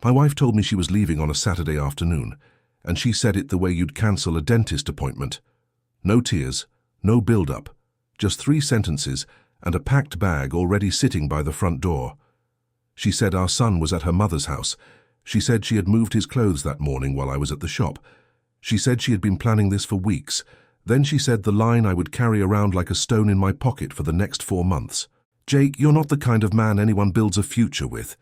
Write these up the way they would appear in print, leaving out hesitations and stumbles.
My wife told me she was leaving on a Saturday afternoon, and she said it the way you'd cancel a dentist appointment. No tears, no build-up, just 3 sentences and a packed bag already sitting by the front door. She said our son was at her mother's house. She said she had moved his clothes that morning while I was at the shop. She said she had been planning this for weeks. Then she said the line I would carry around like a stone in my pocket for the next 4 months. "Jake, you're not the kind of man anyone builds a future with."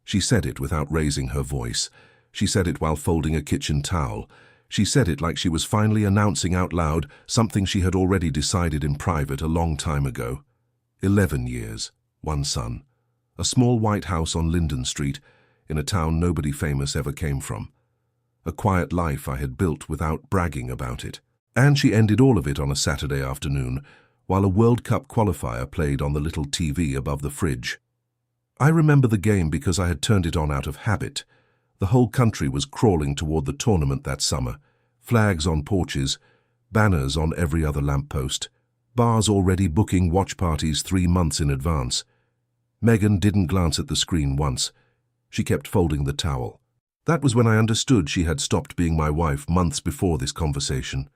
She said it without raising her voice. She said it while folding a kitchen towel. She said it like she was finally announcing out loud something she had already decided in private a long time ago. 11 years, 1 son, a small white house on Linden Street, in a town nobody famous ever came from. A quiet life I had built without bragging about it. And she ended all of it on a Saturday afternoon, while a World Cup qualifier played on the little TV above the fridge. I remember the game because I had turned it on out of habit. The whole country was crawling toward the tournament that summer. Flags on porches, banners on every other lamppost, bars already booking watch parties 3 months in advance. Megan didn't glance at the screen once. She kept folding the towel. That was when I understood she had stopped being my wife months before this conversation.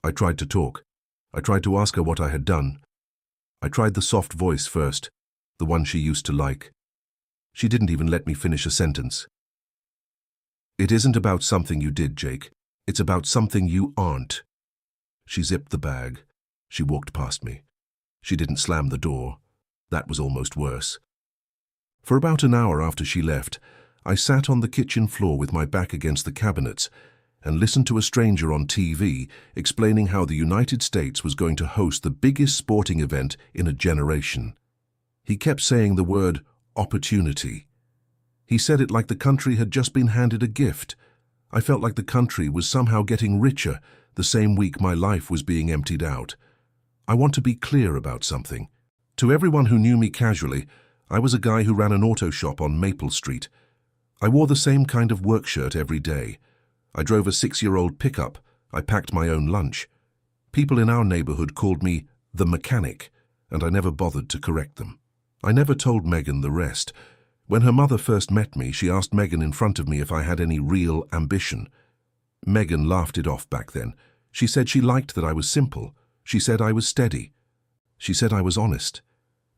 I tried to talk. I tried to ask her what I had done. I tried the soft voice first, the one she used to like. She didn't even let me finish a sentence. "It isn't about something you did, Jake. It's about something you aren't." She zipped the bag. She walked past me. She didn't slam the door. That was almost worse. For about an hour after she left, I sat on the kitchen floor with my back against the cabinets and listened to a stranger on TV explaining how the United States was going to host the biggest sporting event in a generation. He kept saying the word opportunity. He said it like the country had just been handed a gift. I felt like the country was somehow getting richer the same week my life was being emptied out. I want to be clear about something. To everyone who knew me casually, I was a guy who ran an auto shop on Maple Street. I wore the same kind of work shirt every day. I drove a 6-year-old pickup. I packed my own lunch. People in our neighborhood called me the mechanic, and I never bothered to correct them. I never told Megan the rest. When her mother first met me, she asked Megan in front of me if I had any real ambition. Megan laughed it off back then. She said she liked that I was simple. She said I was steady. She said I was honest.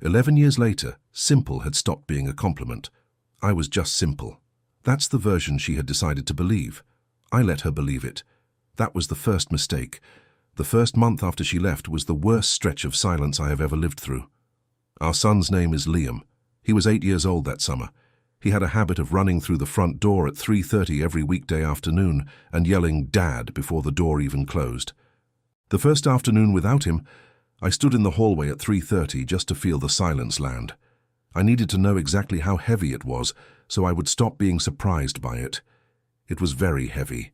11 years later, simple had stopped being a compliment. I was just simple. That's the version she had decided to believe. I let her believe it. That was the first mistake. The first month after she left was the worst stretch of silence I have ever lived through. Our son's name is Liam. He was 8 years old that summer. He had a habit of running through the front door at 3:30 every weekday afternoon and yelling "Dad" before the door even closed. The first afternoon without him, I stood in the hallway at 3:30 just to feel the silence land. I needed to know exactly how heavy it was, so I would stop being surprised by it. It was very heavy.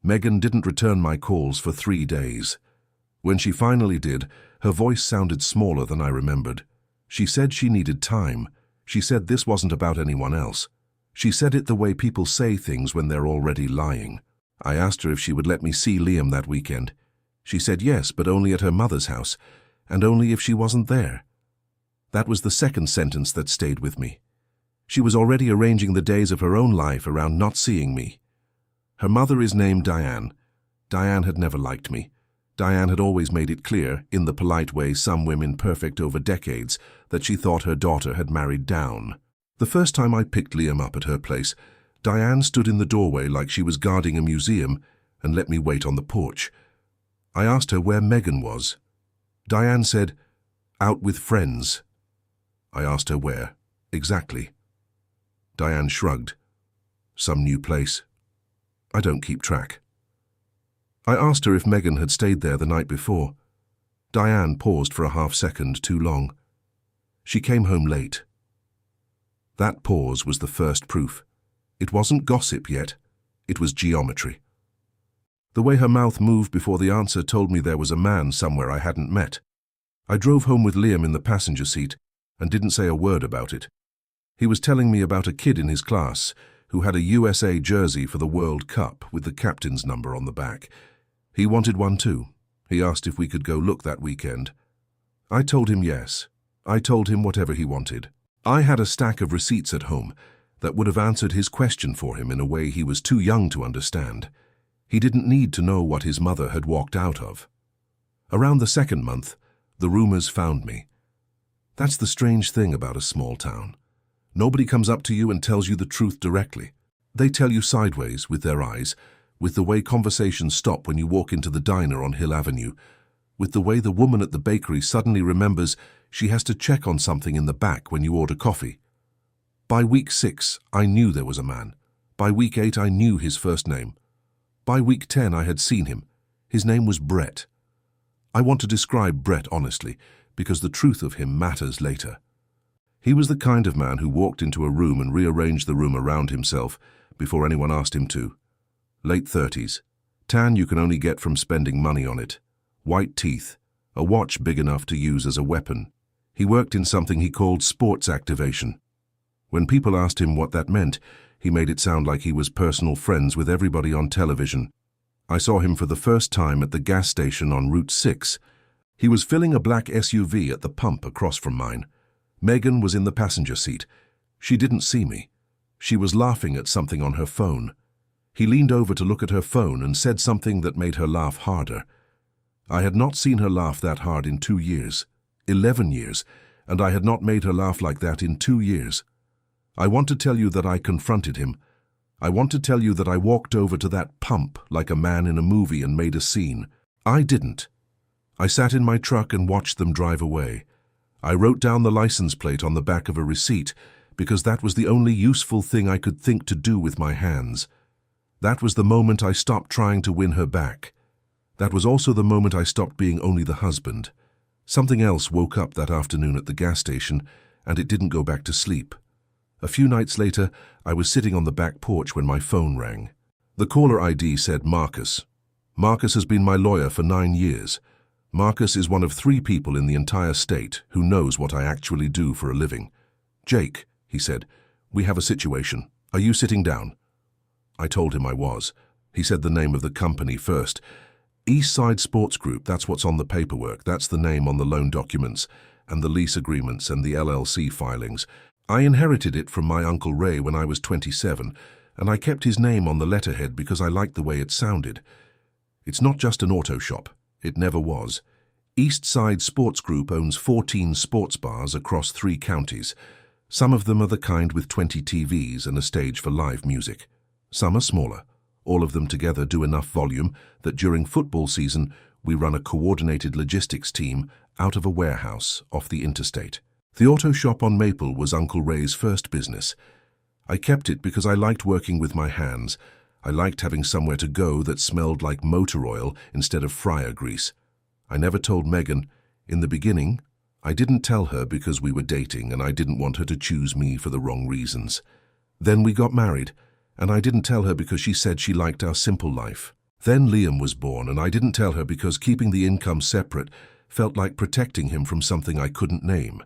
Megan didn't return my calls for 3 days. When she finally did, her voice sounded smaller than I remembered. She said she needed time. She said this wasn't about anyone else. She said it the way people say things when they're already lying. I asked her if she would let me see Liam that weekend. She said yes, but only at her mother's house, and only if she wasn't there. That was the second sentence that stayed with me. She was already arranging the days of her own life around not seeing me. Her mother is named Diane. Diane had never liked me. Diane had always made it clear, in the polite way some women perfect over decades, that she thought her daughter had married down. The first time I picked Liam up at her place, Diane stood in the doorway like she was guarding a museum and let me wait on the porch. I asked her where Megan was. Diane said, "Out with friends." I asked her where, exactly. Diane shrugged. "Some new place. I don't keep track." I asked her if Megan had stayed there the night before. Diane paused for a half-second too long. She came home late. That pause was the first proof. It wasn't gossip yet. It was geometry. The way her mouth moved before the answer told me there was a man somewhere I hadn't met. I drove home with Liam in the passenger seat and didn't say a word about it. He was telling me about a kid in his class who had a USA jersey for the World Cup with the captain's number on the back. He wanted one too. He asked if we could go look that weekend. I told him yes. I told him whatever he wanted. I had a stack of receipts at home. that would have answered his question for him in a way he was too young to understand. He didn't need to know what his mother had walked out of. Around the second month, the rumors found me. That's the strange thing about a small town. Nobody comes up to you and tells you the truth directly. They tell you sideways, with their eyes, with the way conversations stop when you walk into the diner on Hill Avenue, with the way the woman at the bakery suddenly remembers she has to check on something in the back when you order coffee. By week 6, I knew there was a man. By week 8, I knew his first name. By week 10, I had seen him. His name was Brett. I want to describe Brett honestly, because the truth of him matters later. He was the kind of man who walked into a room and rearranged the room around himself before anyone asked him to. Late 30s. Tan you can only get from spending money on it. White teeth. A watch big enough to use as a weapon. He worked in something he called sports activation. When people asked him what that meant, he made it sound like he was personal friends with everybody on television. I saw him for the first time at the gas station on Route 6. He was filling a black SUV at the pump across from mine. Megan was in the passenger seat. She didn't see me. She was laughing at something on her phone. He leaned over to look at her phone and said something that made her laugh harder. I had not seen her laugh that hard in 2 years, 11 years, and I had not made her laugh like that in 2 years. I want to tell you that I confronted him. I want to tell you that I walked over to that pump like a man in a movie and made a scene. I didn't. I sat in my truck and watched them drive away. I wrote down the license plate on the back of a receipt because that was the only useful thing I could think to do with my hands. That was the moment I stopped trying to win her back. That was also the moment I stopped being only the husband. Something else woke up that afternoon at the gas station, and it didn't go back to sleep. A few nights later, I was sitting on the back porch when my phone rang. The caller ID said Marcus. Marcus has been my lawyer for 9 years. Marcus is one of 3 people in the entire state who knows what I actually do for a living. Jake, he said, we have a situation. Are you sitting down? I told him I was. He said the name of the company first. East Side Sports Group, that's what's on the paperwork. That's the name on the loan documents and the lease agreements and the LLC filings. I inherited it from my Uncle Ray when I was 27, and I kept his name on the letterhead because I liked the way it sounded. It's not just an auto shop. It never was. East Side Sports Group owns 14 sports bars across 3 counties. Some of them are the kind with 20 TVs and a stage for live music. Some are smaller. All of them together do enough volume that during football season we run a coordinated logistics team out of a warehouse off the interstate. The auto shop on Maple was Uncle Ray's first business. I kept it because I liked working with my hands. I liked having somewhere to go that smelled like motor oil instead of fryer grease. I never told Megan. In the beginning, I didn't tell her because we were dating and I didn't want her to choose me for the wrong reasons. Then we got married, and I didn't tell her because she said she liked our simple life. Then Liam was born, and I didn't tell her because keeping the income separate felt like protecting him from something I couldn't name.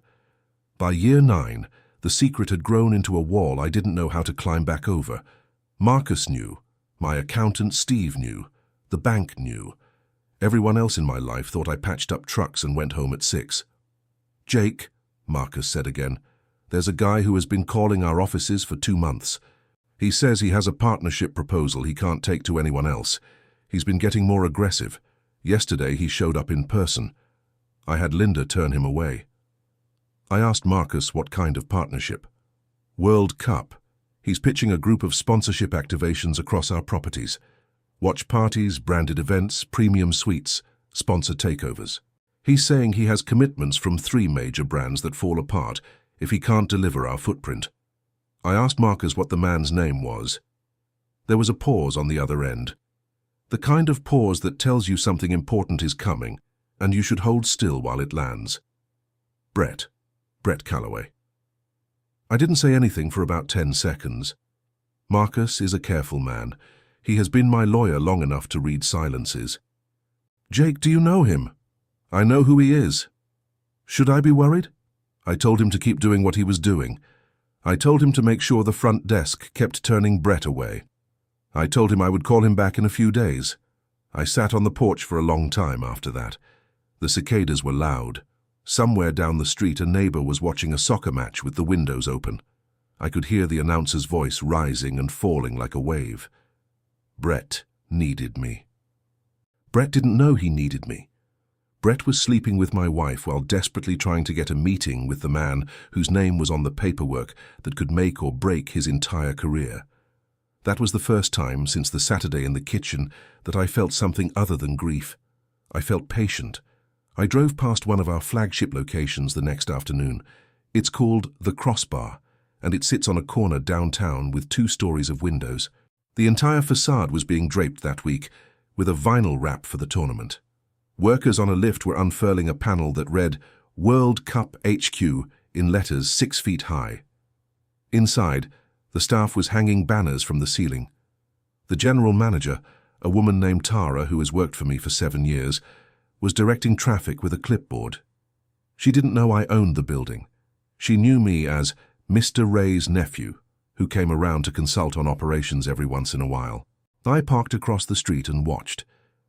By year 9, the secret had grown into a wall I didn't know how to climb back over. Marcus knew. My accountant Steve knew. The bank knew. Everyone else in my life thought I patched up trucks and went home at 6. Jake, Marcus said again, there's a guy who has been calling our offices for 2 months. He says he has a partnership proposal he can't take to anyone else. He's been getting more aggressive. Yesterday he showed up in person. I had Linda turn him away. I asked Marcus what kind of partnership. World Cup. He's pitching a group of sponsorship activations across our properties. Watch parties, branded events, premium suites, sponsor takeovers. He's saying he has commitments from 3 major brands that fall apart if he can't deliver our footprint. I asked Marcus what the man's name was. There was a pause on the other end. The kind of pause that tells you something important is coming, and you should hold still while it lands. Brett Calloway. I didn't say anything for about 10 seconds. Marcus is a careful man. He has been my lawyer long enough to read silences. Jake, do you know him? I know who he is. Should I be worried? I told him to keep doing what he was doing. I told him to make sure the front desk kept turning Brett away. I told him I would call him back in a few days. I sat on the porch for a long time after that. The cicadas were loud. Somewhere down the street a neighbor was watching a soccer match with the windows open. I could hear the announcer's voice rising and falling like a wave. Brett needed me. Brett didn't know he needed me. Brett was sleeping with my wife while desperately trying to get a meeting with the man whose name was on the paperwork that could make or break his entire career. That was the first time since the Saturday in the kitchen that I felt something other than grief. I felt patient. I drove past one of our flagship locations the next afternoon. It's called The Crossbar, and it sits on a corner downtown with 2 stories of windows. The entire facade was being draped that week with a vinyl wrap for the tournament. Workers on a lift were unfurling a panel that read World Cup HQ in letters 6 feet high. Inside, the staff was hanging banners from the ceiling. The general manager, a woman named Tara who has worked for me for 7 years, was directing traffic with a clipboard. She didn't know I owned the building. She knew me as Mr. Ray's nephew, who came around to consult on operations every once in a while. I parked across the street and watched.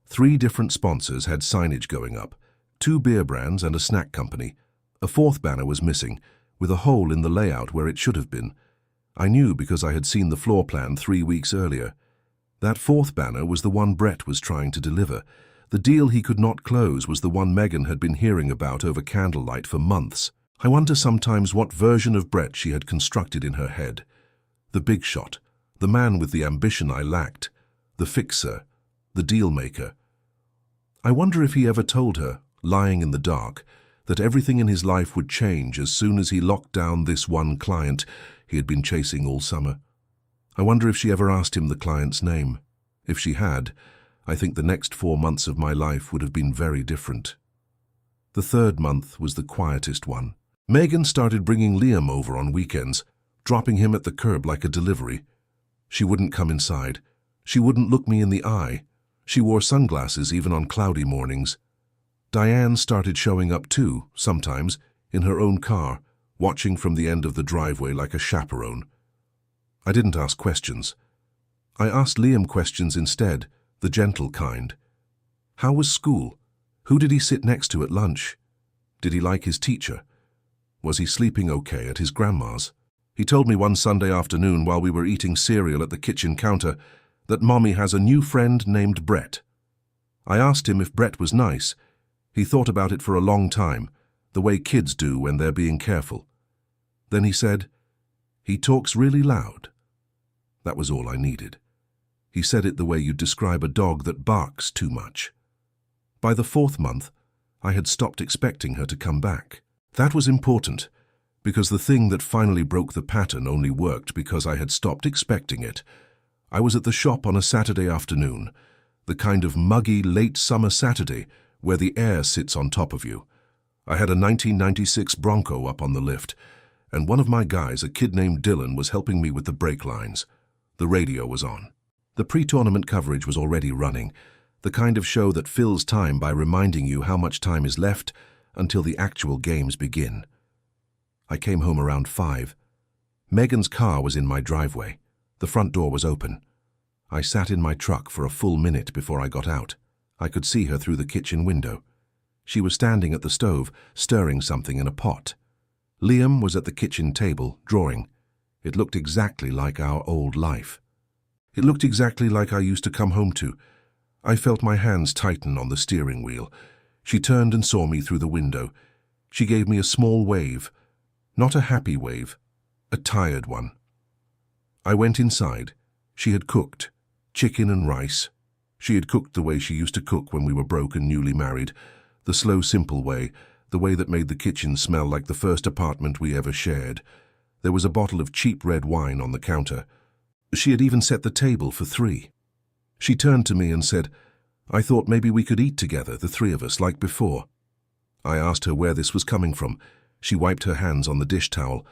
3 different sponsors had signage going up, 2 beer brands and a snack company. A 4th banner was missing, with a hole in the layout where it should have been. I knew because I had seen the floor plan 3 weeks earlier. That 4th banner was the one Brett was trying to deliver. The deal he could not close was the one Megan had been hearing about over candlelight for months. I wonder sometimes what version of Brett she had constructed in her head. The big shot, the man with the ambition I lacked, the fixer, the deal maker. I wonder if he ever told her, lying in the dark, that everything in his life would change as soon as he locked down this one client he had been chasing all summer. I wonder if she ever asked him the client's name. If she had, I think the next 4 months of my life would have been very different. The 3rd month was the quietest one. Megan started bringing Liam over on weekends, dropping him at the curb like a delivery. She wouldn't come inside. She wouldn't look me in the eye. She wore sunglasses even on cloudy mornings. Diane started showing up too, sometimes, in her own car, watching from the end of the driveway like a chaperone. I didn't ask questions. I asked Liam questions instead, the gentle kind. How was school? Who did he sit next to at lunch? Did he like his teacher? Was he sleeping okay at his grandma's? He told me one Sunday afternoon while we were eating cereal at the kitchen counter that Mommy has a new friend named Brett. I asked him if Brett was nice. He thought about it for a long time, the way kids do when they're being careful. Then he said, "He talks really loud." That was all I needed. He said it the way you'd describe a dog that barks too much. By the 4th month, I had stopped expecting her to come back. That was important, because the thing that finally broke the pattern only worked because I had stopped expecting it. I was at the shop on a Saturday afternoon, the kind of muggy late summer Saturday where the air sits on top of you. I had a 1996 Bronco up on the lift, and one of my guys, a kid named Dylan, was helping me with the brake lines. The radio was on. The pre-tournament coverage was already running, the kind of show that fills time by reminding you how much time is left until the actual games begin. I came home around 5. Megan's car was in my driveway. The front door was open. I sat in my truck for a full minute before I got out. I could see her through the kitchen window. She was standing at the stove, stirring something in a pot. Liam was at the kitchen table, drawing. It looked exactly like our old life. It looked exactly like I used to come home to. I felt my hands tighten on the steering wheel. She turned and saw me through the window. She gave me a small wave. Not a happy wave, a tired one. I went inside. She had cooked, chicken and rice. She had cooked the way she used to cook when we were broke and newly married, the slow, simple way, the way that made the kitchen smell like the first apartment we ever shared. There was a bottle of cheap red wine on the counter. She had even set the table for 3. She turned to me and said, "I thought maybe we could eat together, the 3 of us, like before." I asked her where this was coming from. She wiped her hands on the dish towel.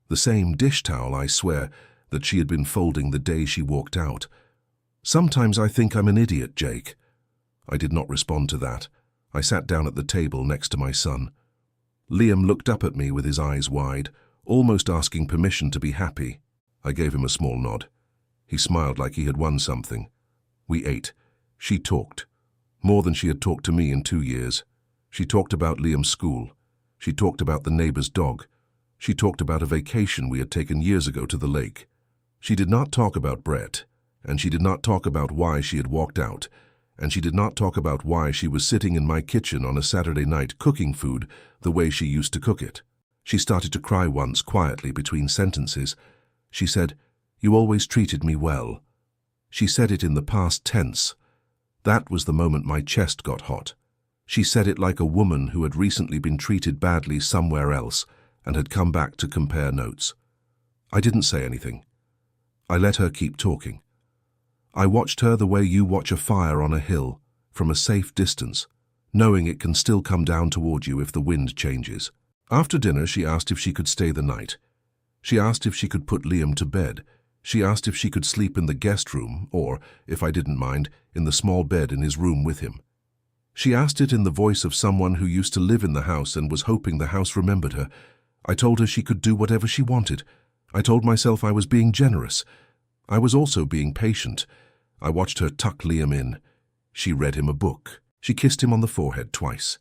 The same dish towel, I swear, that she had been folding the day she walked out. "Sometimes I think I'm an idiot, Jake." I did not respond to that. I sat down at the table next to my son. Liam looked up at me with his eyes wide, almost asking permission to be happy. I gave him a small nod. He smiled like he had won something. We ate. She talked. More than she had talked to me in 2 years. She talked about Liam's school. She talked about the neighbor's dog. She talked about a vacation we had taken years ago to the lake. She did not talk about Brett, and she did not talk about why she had walked out, and she did not talk about why she was sitting in my kitchen on a Saturday night cooking food the way she used to cook it. She started to cry once quietly between sentences. She said, "You always treated me well." She said it in the past tense. That was the moment my chest got hot. She said it like a woman who had recently been treated badly somewhere else and had come back to compare notes. I didn't say anything. I let her keep talking. I watched her the way you watch a fire on a hill, from a safe distance, knowing it can still come down toward you if the wind changes. After dinner, she asked if she could stay the night. She asked if she could put Liam to bed. She asked if she could sleep in the guest room or, if I didn't mind, in the small bed in his room with him. She asked it in the voice of someone who used to live in the house and was hoping the house remembered her. I told her she could do whatever she wanted. I told myself I was being generous. I was also being patient. I watched her tuck Liam in. She read him a book. She kissed him on the forehead twice.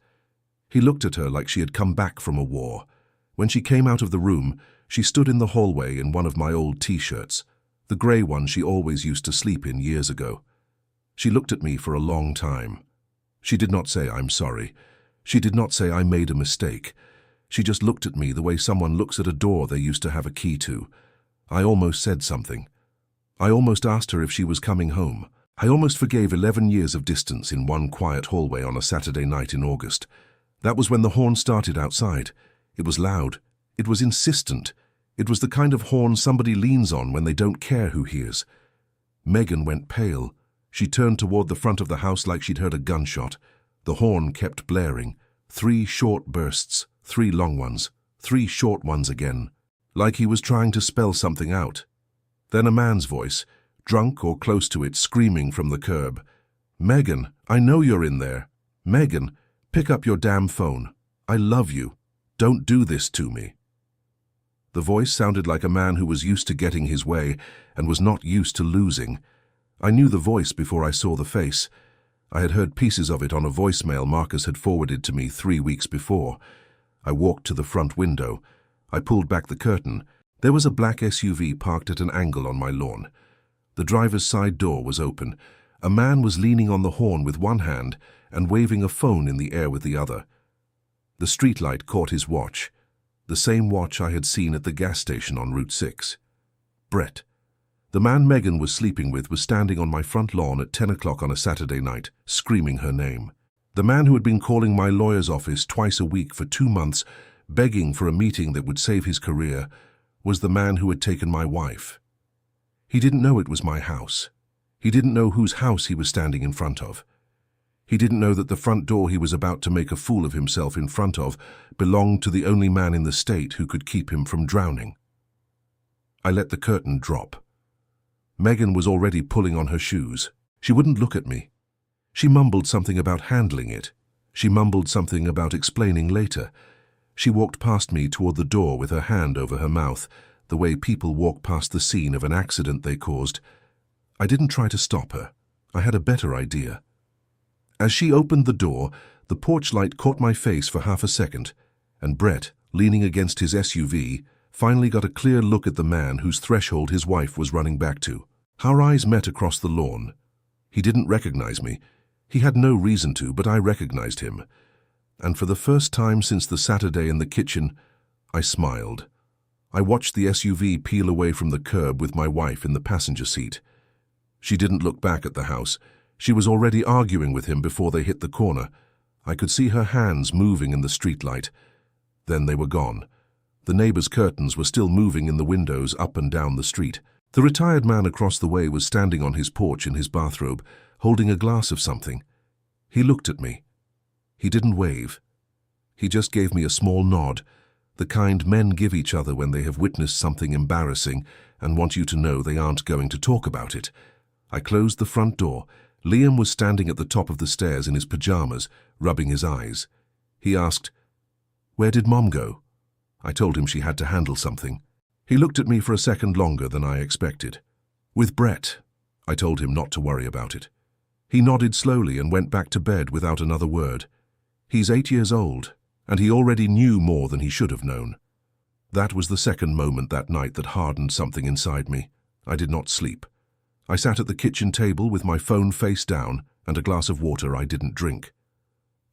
He looked at her like she had come back from a war. When she came out of the room, she stood in the hallway in one of my old t-shirts, the grey one she always used to sleep in years ago. She looked at me for a long time. She did not say, "I'm sorry." She did not say, "I made a mistake." She just looked at me the way someone looks at a door they used to have a key to. I almost said something. I almost asked her if she was coming home. I almost forgave 11 years of distance in one quiet hallway on a Saturday night in August. That was when the horn started outside. It was loud. It was insistent. It was the kind of horn somebody leans on when they don't care who hears. Megan went pale. She turned toward the front of the house like she'd heard a gunshot. The horn kept blaring. 3 short bursts, 3 long ones, 3 short ones again, like he was trying to spell something out. Then a man's voice, drunk or close to it, screaming from the curb. "Megan, I know you're in there. Megan, pick up your damn phone. I love you. Don't do this to me." The voice sounded like a man who was used to getting his way and was not used to losing. I knew the voice before I saw the face. I had heard pieces of it on a voicemail Marcus had forwarded to me 3 weeks before. I walked to the front window. I pulled back the curtain. There was a black SUV parked at an angle on my lawn. The driver's side door was open. A man was leaning on the horn with one hand and waving a phone in the air with the other. The streetlight caught his watch, the same watch I had seen at the gas station on Route 6. Brett. The man Megan was sleeping with was standing on my front lawn at 10 o'clock on a Saturday night, screaming her name. The man who had been calling my lawyer's office twice a week for 2 months, begging for a meeting that would save his career, was the man who had taken my wife. He didn't know it was my house. He didn't know whose house he was standing in front of. He didn't know that the front door he was about to make a fool of himself in front of belonged to the only man in the state who could keep him from drowning. I let the curtain drop. Megan was already pulling on her shoes. She wouldn't look at me. She mumbled something about handling it. She mumbled something about explaining later. She walked past me toward the door with her hand over her mouth, the way people walk past the scene of an accident they caused. I didn't try to stop her. I had a better idea. As she opened the door, the porch light caught my face for half a second, and Brett, leaning against his SUV, finally got a clear look at the man whose threshold his wife was running back to. Our eyes met across the lawn. He didn't recognize me. He had no reason to, but I recognized him. And for the first time since the Saturday in the kitchen, I smiled. I watched the SUV peel away from the curb with my wife in the passenger seat. She didn't look back at the house. She was already arguing with him before they hit the corner. I could see her hands moving in the streetlight. Then they were gone. The neighbors' curtains were still moving in the windows up and down the street. The retired man across the way was standing on his porch in his bathrobe, holding a glass of something. He looked at me. He didn't wave. He just gave me a small nod, the kind men give each other when they have witnessed something embarrassing and want you to know they aren't going to talk about it. I closed the front door. Liam was standing at the top of the stairs in his pajamas, rubbing his eyes. He asked, "Where did Mom go?" I told him she had to handle something. He looked at me for a second longer than I expected. "With Brett." I told him not to worry about it. He nodded slowly and went back to bed without another word. He's 8 years old, and he already knew more than he should have known. That was the second moment that night that hardened something inside me. I did not sleep. I sat at the kitchen table with my phone face down and a glass of water I didn't drink.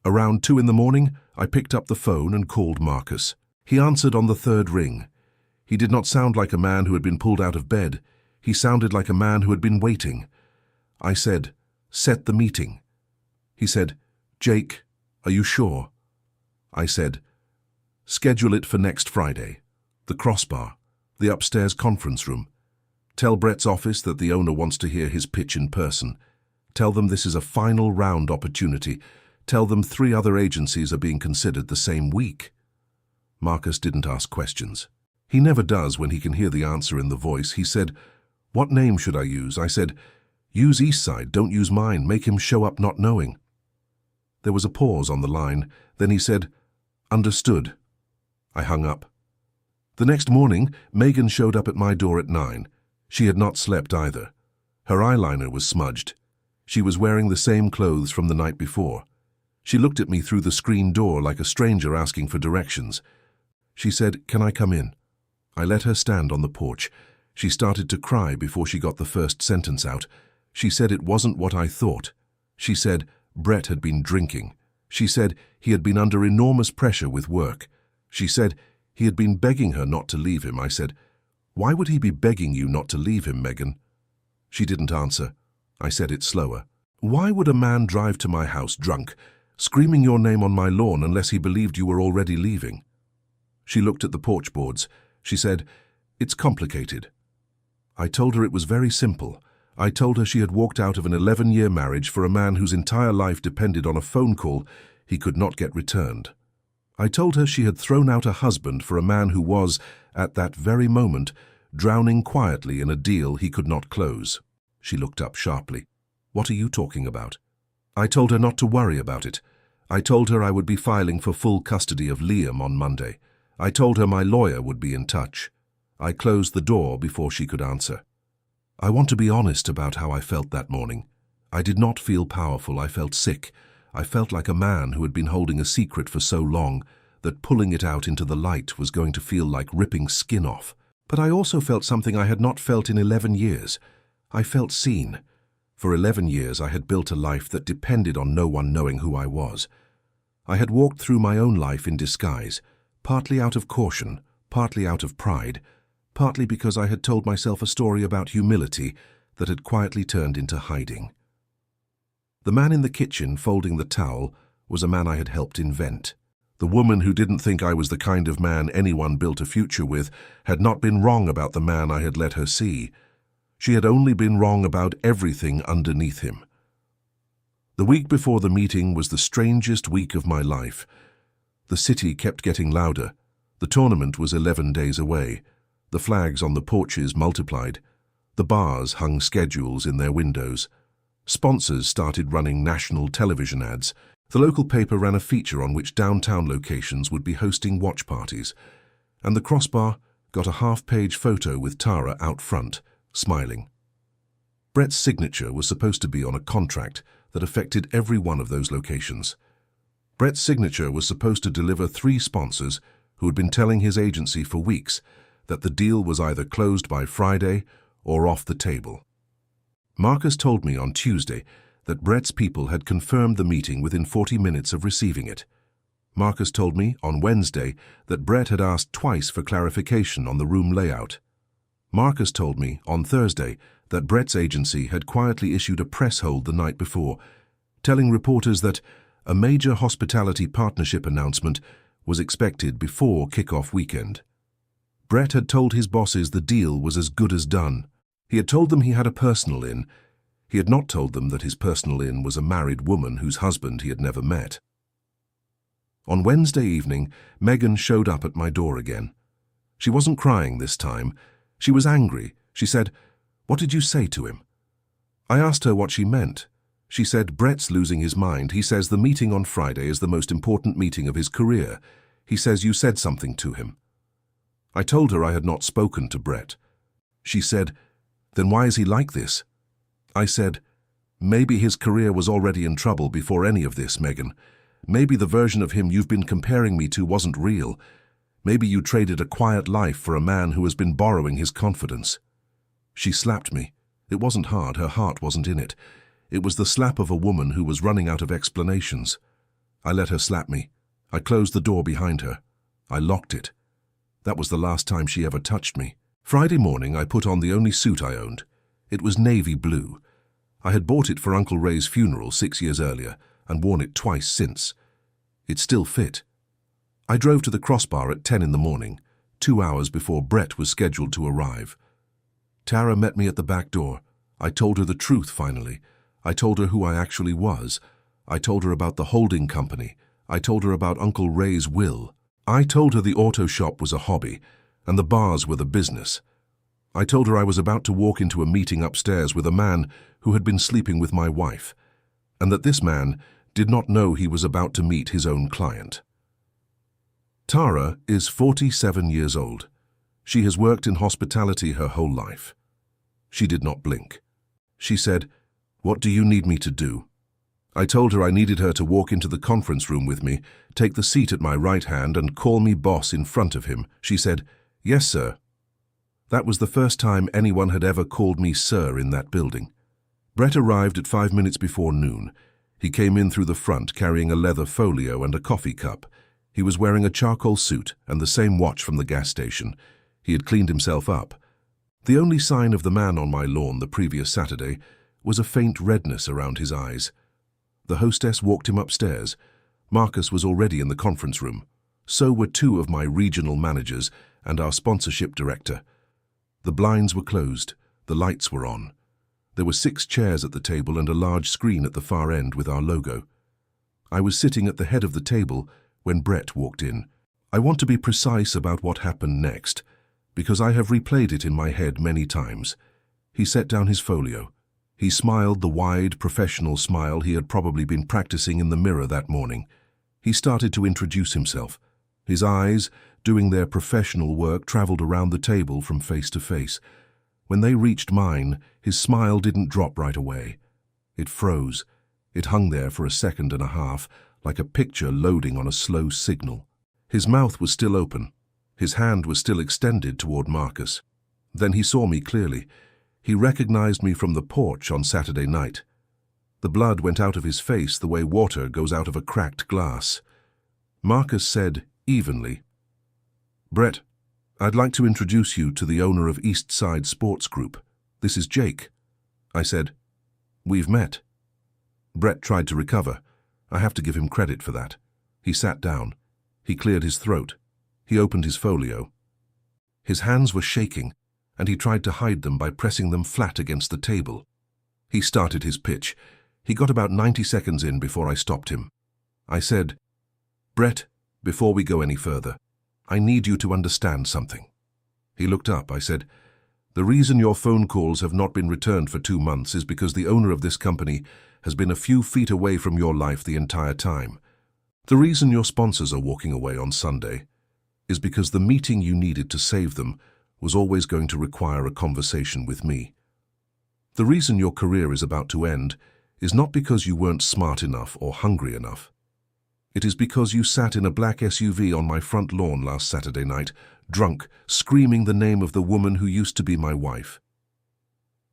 Around 2 in the morning, I picked up the phone and called Marcus. He answered on the third ring. He did not sound like a man who had been pulled out of bed. He sounded like a man who had been waiting. I said, "Set the meeting." He said, "Jake, are you sure?" I said, "Schedule it for next Friday. The Crossbar, the upstairs conference room. Tell Brett's office that the owner wants to hear his pitch in person. Tell them this is a final round opportunity. Tell them 3 other agencies are being considered the same week." Marcus didn't ask questions. He never does when he can hear the answer in the voice. He said, "What name should I use?" I said, "Use Eastside, don't use mine. Make him show up not knowing." There was a pause on the line. Then he said, "Understood." I hung up. The next morning, Megan showed up at my door at 9. She had not slept either. Her eyeliner was smudged. She was wearing the same clothes from the night before. She looked at me through the screen door like a stranger asking for directions. She said, "Can I come in?" I let her stand on the porch. She started to cry before she got the first sentence out. She said it wasn't what I thought. She said Brett had been drinking. She said he had been under enormous pressure with work. She said he had been begging her not to leave him. I said, "Why would he be begging you not to leave him, Megan?" She didn't answer. I said it slower. "Why would a man drive to my house drunk, screaming your name on my lawn unless he believed you were already leaving?" She looked at the porch boards. She said, "It's complicated." I told her it was very simple. I told her she had walked out of an 11-year marriage for a man whose entire life depended on a phone call he could not get returned. I told her she had thrown out a husband for a man who was, at that very moment, drowning quietly in a deal he could not close. She looked up sharply. "What are you talking about?" I told her not to worry about it. I told her I would be filing for full custody of Liam on Monday. I told her my lawyer would be in touch. I closed the door before she could answer. I want to be honest about how I felt that morning. I did not feel powerful. I felt sick. I felt like a man who had been holding a secret for so long that pulling it out into the light was going to feel like ripping skin off. But I also felt something I had not felt in 11 years. I felt seen. For 11 years I had built a life that depended on no one knowing who I was. I had walked through my own life in disguise, partly out of caution, partly out of pride, partly because I had told myself a story about humility that had quietly turned into hiding. The man in the kitchen folding the towel was a man I had helped invent. The woman who didn't think I was the kind of man anyone built a future with had not been wrong about the man I had let her see. She had only been wrong about everything underneath him. The week before the meeting was the strangest week of my life. The city kept getting louder. The tournament was 11 days away. The flags on the porches multiplied. The bars hung schedules in their windows. Sponsors started running national television ads. The local paper ran a feature on which downtown locations would be hosting watch parties. And the Crossbar got a half-page photo with Tara out front, smiling. Brett's signature was supposed to be on a contract that affected every one of those locations. Brett's signature was supposed to deliver 3 sponsors who had been telling his agency for weeks that the deal was either closed by Friday or off the table. Marcus told me on Tuesday that Brett's people had confirmed the meeting within 40 minutes of receiving it. Marcus told me on Wednesday that Brett had asked twice for clarification on the room layout. Marcus told me on Thursday that Brett's agency had quietly issued a press hold the night before, telling reporters that a major hospitality partnership announcement was expected before kickoff weekend. Brett had told his bosses the deal was as good as done. He had told them he had a personal in. He had not told them that his personal in was a married woman whose husband he had never met. On Wednesday evening, Megan showed up at my door again. She wasn't crying this time. She was angry. She said, "What did you say to him?" I asked her what she meant. She said, "Brett's losing his mind. He says the meeting on Friday is the most important meeting of his career. He says you said something to him." I told her I had not spoken to Brett. She said, "Then why is he like this?" I said, "Maybe his career was already in trouble before any of this, Megan. Maybe the version of him you've been comparing me to wasn't real. Maybe you traded a quiet life for a man who has been borrowing his confidence." She slapped me. It wasn't hard, her heart wasn't in it. It was the slap of a woman who was running out of explanations. I let her slap me. I closed the door behind her. I locked it. That was the last time she ever touched me. Friday morning, I put on the only suit I owned. It was navy blue. I had bought it for Uncle Ray's funeral 6 years earlier and worn it twice since. It still fit. I drove to the Crossbar at 10 in the morning, 2 hours before Brett was scheduled to arrive. Tara met me at the back door. I told her the truth finally. I told her who I actually was. I told her about the holding company. I told her about Uncle Ray's will. I told her the auto shop was a hobby and the bars were the business. I told her I was about to walk into a meeting upstairs with a man who had been sleeping with my wife, and that this man did not know he was about to meet his own client. Tara is 47 years old. She has worked in hospitality her whole life. She did not blink. She said, "What do you need me to do?" I told her I needed her to walk into the conference room with me, take the seat at my right hand and call me boss in front of him. She said, "Yes, sir." That was the first time anyone had ever called me sir in that building. Brett arrived at 5 minutes before noon. He came in through the front carrying a leather folio and a coffee cup. He was wearing a charcoal suit and the same watch from the gas station. He had cleaned himself up. The only sign of the man on my lawn the previous Saturday was a faint redness around his eyes. The hostess walked him upstairs. Marcus was already in the conference room. So were 2 of my regional managers and our sponsorship director. The blinds were closed. The lights were on. There were 6 chairs at the table and a large screen at the far end with our logo. I was sitting at the head of the table when Brett walked in. I want to be precise about what happened next, because I have replayed it in my head many times. He set down his folio. He smiled the wide, professional smile he had probably been practicing in the mirror that morning. He started to introduce himself. His eyes, doing their professional work, traveled around the table from face to face. When they reached mine, his smile didn't drop right away. It froze. It hung there for a second and a half, like a picture loading on a slow signal. His mouth was still open. His hand was still extended toward Marcus. Then he saw me clearly. He recognized me from the porch on Saturday night. The blood went out of his face the way water goes out of a cracked glass. Marcus said evenly, "Brett, I'd like to introduce you to the owner of East Side Sports Group. This is Jake." I said, "We've met." Brett tried to recover. I have to give him credit for that. He sat down. He cleared his throat. He opened his folio. His hands were shaking, and he tried to hide them by pressing them flat against the table. He started his pitch. He got about 90 seconds in before I stopped him. I said, "Brett, before we go any further, I need you to understand something." He looked up. I said, "The reason your phone calls have not been returned for 2 months is because the owner of this company has been a few feet away from your life the entire time. The reason your sponsors are walking away on Sunday is because the meeting you needed to save them was always going to require a conversation with me. The reason your career is about to end is not because you weren't smart enough or hungry enough. It is because you sat in a black SUV on my front lawn last Saturday night, drunk, screaming the name of the woman who used to be my wife."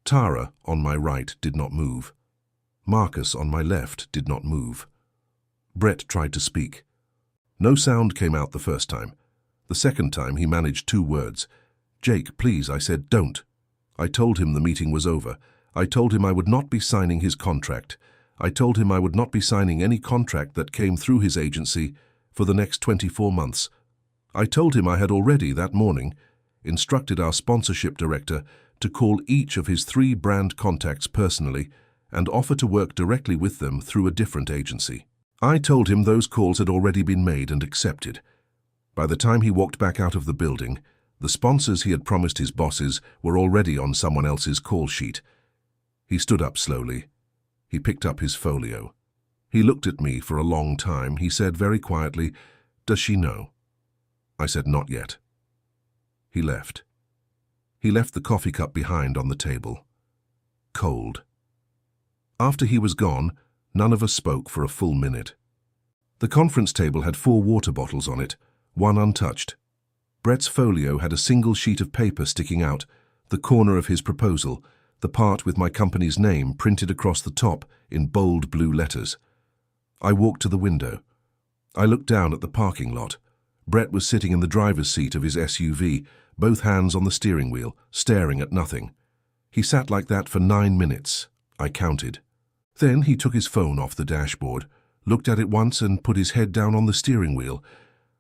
Tara, on my right, did not move. Marcus, on my left, did not move. Brett tried to speak. No sound came out the first time. The second time he managed 2 words. "Jake, please," I said, "don't." I told him the meeting was over. I told him I would not be signing his contract. I told him I would not be signing any contract that came through his agency for the next 24 months. I told him I had already, that morning, instructed our sponsorship director to call each of his 3 brand contacts personally and offer to work directly with them through a different agency. I told him those calls had already been made and accepted. By the time he walked back out of the building, the sponsors he had promised his bosses were already on someone else's call sheet. He stood up slowly. He picked up his folio. He looked at me for a long time. He said very quietly, "Does she know?" I said, "Not yet." He left. He left the coffee cup behind on the table. Cold. After he was gone, none of us spoke for a full minute. The conference table had 4 water bottles on it, 1 untouched. Brett's folio had a single sheet of paper sticking out, the corner of his proposal, the part with my company's name printed across the top in bold blue letters. I walked to the window. I looked down at the parking lot. Brett was sitting in the driver's seat of his SUV, both hands on the steering wheel, staring at nothing. He sat like that for 9 minutes. I counted. Then he took his phone off the dashboard, looked at it once and put his head down on the steering wheel,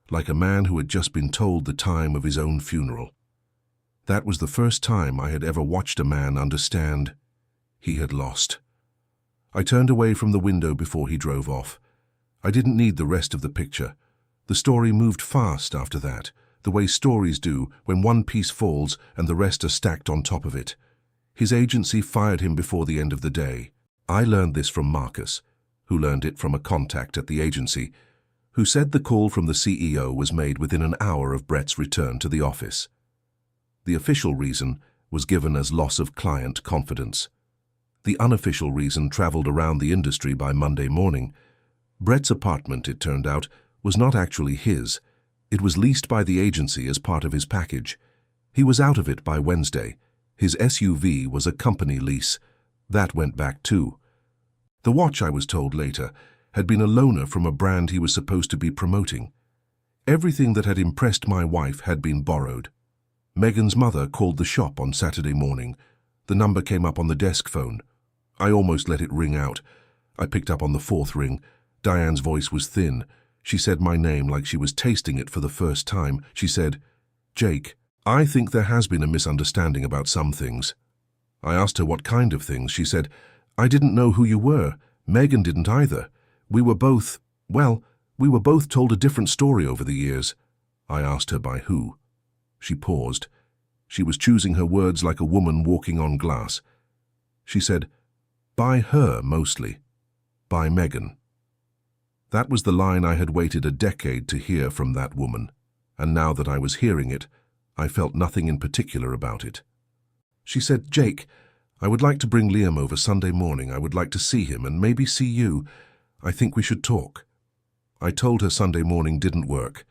like a man who had just been told the time of his own funeral. That was the first time I had ever watched a man understand he had lost. I turned away from the window before he drove off. I didn't need the rest of the picture. The story moved fast after that, the way stories do when one piece falls and the rest are stacked on top of it. His agency fired him before the end of the day. I learned this from Marcus, who learned it from a contact at the agency, who said the call from the CEO was made within an hour of Brett's return to the office. The official reason was given as loss of client confidence. The unofficial reason traveled around the industry by Monday morning. Brett's apartment, it turned out, was not actually his. It was leased by the agency as part of his package. He was out of it by Wednesday. His SUV was a company lease. That went back too. The watch, I was told later, had been a loaner from a brand he was supposed to be promoting. Everything that had impressed my wife had been borrowed. Megan's mother called the shop on Saturday morning. The number came up on the desk phone. I almost let it ring out. I picked up on the 4th ring. Diane's voice was thin. She said my name like she was tasting it for the first time. She said, "Jake, I think there has been a misunderstanding about some things." I asked her what kind of things. She said, "I didn't know who you were. Megan didn't either. We were both told a different story over the years." I asked her by who. She paused. She was choosing her words like a woman walking on glass. She said, "By her, mostly. By Megan." That was the line I had waited a decade to hear from that woman, and now that I was hearing it, I felt nothing in particular about it. She said, "Jake, I would like to bring Liam over Sunday morning. I would like to see him and maybe see you. I think we should talk." I told her Sunday morning didn't work.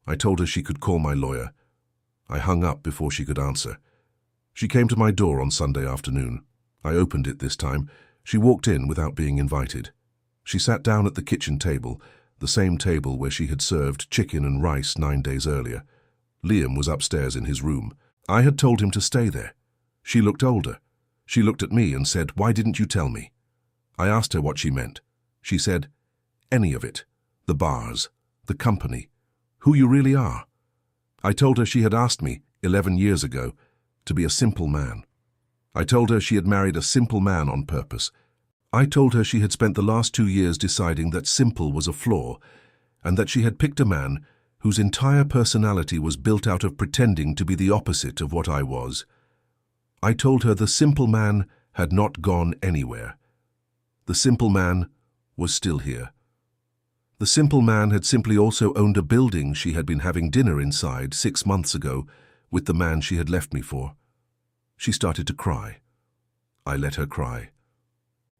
I told her she could call my lawyer. I hung up before she could answer. She came to my door on Sunday afternoon. I opened it this time. She walked in without being invited. She sat down at the kitchen table, the same table where she had served chicken and rice 9 days earlier. Liam was upstairs in his room. I had told him to stay there. She looked older. She looked at me and said, "Why didn't you tell me?" I asked her what she meant. She said, "Any of it. The bars, the company, who you really are." I told her she had asked me, 11 years ago, to be a simple man. I told her she had married a simple man on purpose. I told her she had spent the last 2 years deciding that simple was a flaw, and that she had picked a man whose entire personality was built out of pretending to be the opposite of what I was. I told her the simple man had not gone anywhere. The simple man was still here. The simple man had simply also owned a building she had been having dinner inside 6 months ago with the man she had left me for. She started to cry. I let her cry.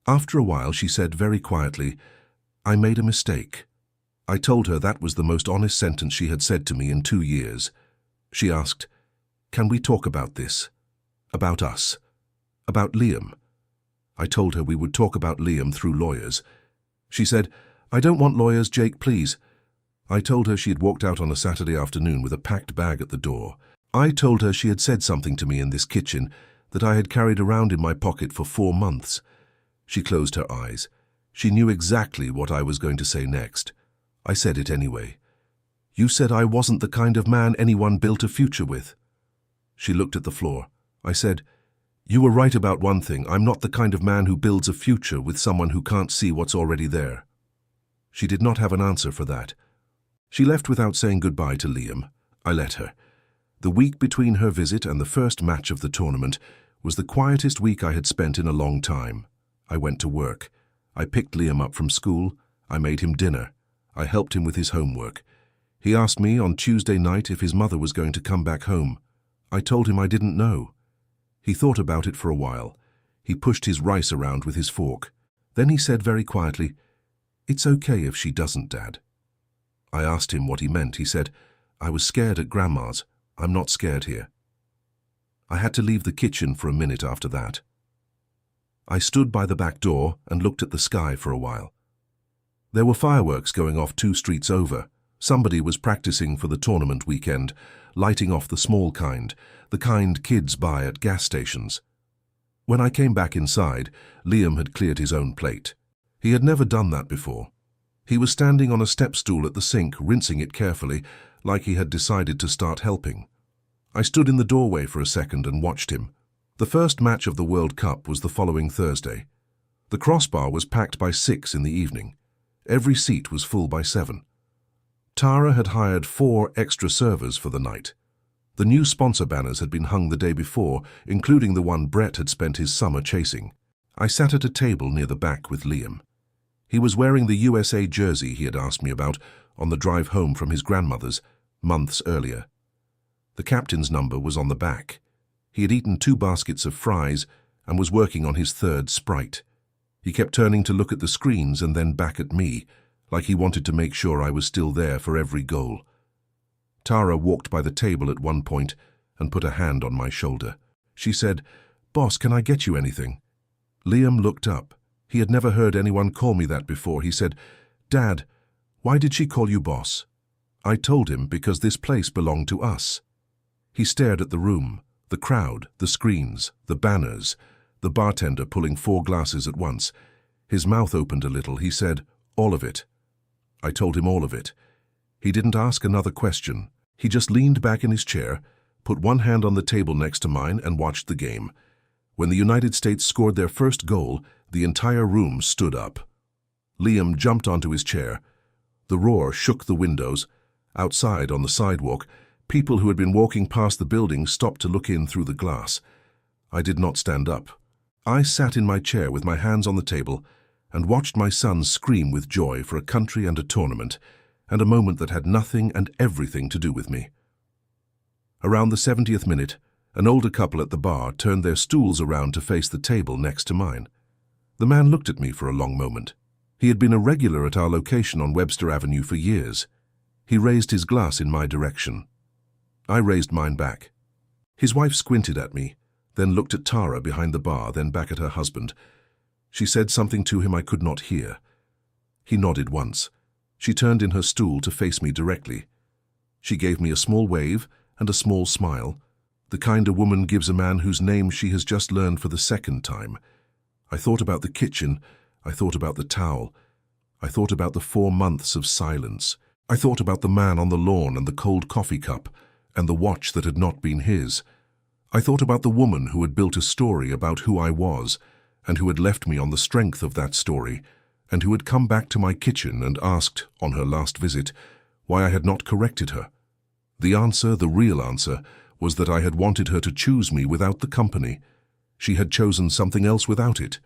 After a while, she said very quietly, "I made a mistake." I told her that was the most honest sentence she had said to me in 2 years. She asked, "Can we talk about this? About us? About Liam?" I told her we would talk about Liam through lawyers. She said, "I don't want lawyers, Jake, please." I told her she had walked out on a Saturday afternoon with a packed bag at the door. I told her she had said something to me in this kitchen that I had carried around in my pocket for 4 months. She closed her eyes. She knew exactly what I was going to say next. I said it anyway. "You said I wasn't the kind of man anyone built a future with." She looked at the floor. I said, "You were right about one thing. I'm not the kind of man who builds a future with someone who can't see what's already there." She did not have an answer for that. She left without saying goodbye to Liam. I let her. The week between her visit and the first match of the tournament was the quietest week I had spent in a long time. I went to work. I picked Liam up from school. I made him dinner. I helped him with his homework. He asked me on Tuesday night if his mother was going to come back home. I told him I didn't know. He thought about it for a while. He pushed his rice around with his fork. Then he said very quietly, "It's okay if she doesn't, Dad." I asked him what he meant. He said, "I was scared at Grandma's. I'm not scared here. I had to leave the kitchen for a minute after that. I stood by the back door and looked at the sky for a while. There were fireworks going off 2 streets over. Somebody was practicing for the tournament weekend, lighting off the small kind, the kind kids buy at gas stations. When I came back inside, Liam had cleared his own plate. He had never done that before. He was standing on a step stool at the sink, rinsing it carefully, like he had decided to start helping. I stood in the doorway for a second and watched him. The first match of the World Cup was the following Thursday. The crossbar was packed by 6 in the evening. Every seat was full by 7. Tara had hired 4 extra servers for the night. The new sponsor banners had been hung the day before, including the one Brett had spent his summer chasing. I sat at a table near the back with Liam. He was wearing the USA jersey he had asked me about on the drive home from his grandmother's, months earlier. The captain's number was on the back. He had eaten 2 baskets of fries and was working on his 3rd Sprite. He kept turning to look at the screens and then back at me, like he wanted to make sure I was still there for every goal. Tara walked by the table at one point and put a hand on my shoulder. She said, "Boss, can I get you anything?" Liam looked up. He had never heard anyone call me that before. He said, "Dad, why did she call you boss?" I told him because this place belonged to us. He stared at the room, the crowd, the screens, the banners, the bartender pulling 4 glasses at once. His mouth opened a little. He said, "All of it." I told him all of it. He didn't ask another question. He just leaned back in his chair, put one hand on the table next to mine and watched the game. When the United States scored their first goal, the entire room stood up. Liam jumped onto his chair. The roar shook the windows. Outside, on the sidewalk, people who had been walking past the building stopped to look in through the glass. I did not stand up. I sat in my chair with my hands on the table and watched my son scream with joy for a country and a tournament, and a moment that had nothing and everything to do with me. Around the 70th minute, an older couple at the bar turned their stools around to face the table next to mine. The man looked at me for a long moment. He had been a regular at our location on Webster Avenue for years. He raised his glass in my direction. I raised mine back. His wife squinted at me, then looked at Tara behind the bar, then back at her husband. She said something to him I could not hear. He nodded once. She turned in her stool to face me directly. She gave me a small wave and a small smile, the kind a woman gives a man whose name she has just learned for the 2nd time. I thought about the kitchen. I thought about the towel. I thought about the 4 months of silence. I thought about the man on the lawn and the cold coffee cup and the watch that had not been his. I thought about the woman who had built a story about who I was and who had left me on the strength of that story, and who had come back to my kitchen and asked, on her last visit, why I had not corrected her. The answer, the real answer, was that I had wanted her to choose me without the company. She had chosen something else without it.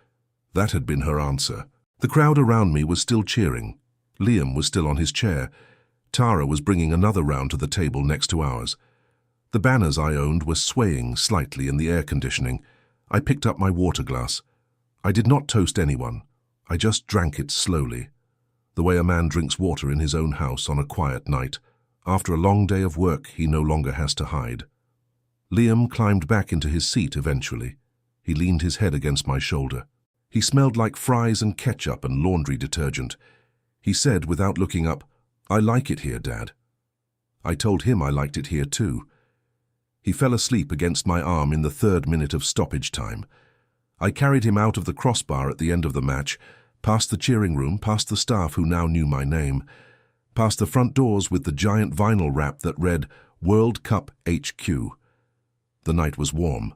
That had been her answer. The crowd around me was still cheering. Liam was still on his chair. Tara was bringing another round to the table next to ours. The banners I owned were swaying slightly in the air conditioning. I picked up my water glass. I did not toast anyone. I just drank it slowly, the way a man drinks water in his own house on a quiet night. After a long day of work, he no longer has to hide. Liam climbed back into his seat eventually. He leaned his head against my shoulder. He smelled like fries and ketchup and laundry detergent. He said, without looking up, "I like it here, Dad." I told him I liked it here too. He fell asleep against my arm in the 3rd minute of stoppage time. I carried him out of the crossbar at the end of the match, past the cheering room, past the staff who now knew my name, past the front doors with the giant vinyl wrap that read World Cup HQ. The night was warm.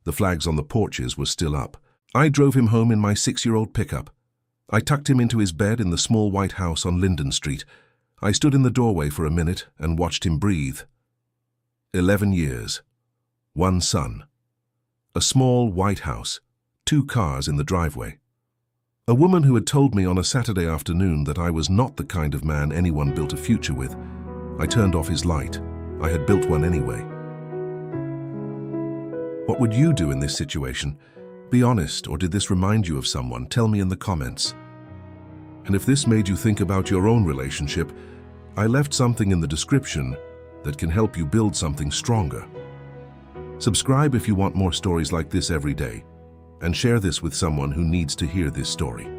The flags on the porches were still up. I drove him home in my 6-year-old pickup. I tucked him into his bed in the small white house on Linden Street. I stood in the doorway for a minute and watched him breathe. 11 years. 1 son. A small white house. 2 cars in the driveway. A woman who had told me on a Saturday afternoon that I was not the kind of man anyone built a future with. I turned off his light. I had built one anyway. What would you do in this situation? Be honest, or did this remind you of someone? Tell me in the comments. And if this made you think about your own relationship, I left something in the description that can help you build something stronger. Subscribe if you want more stories like this every day, and share this with someone who needs to hear this story.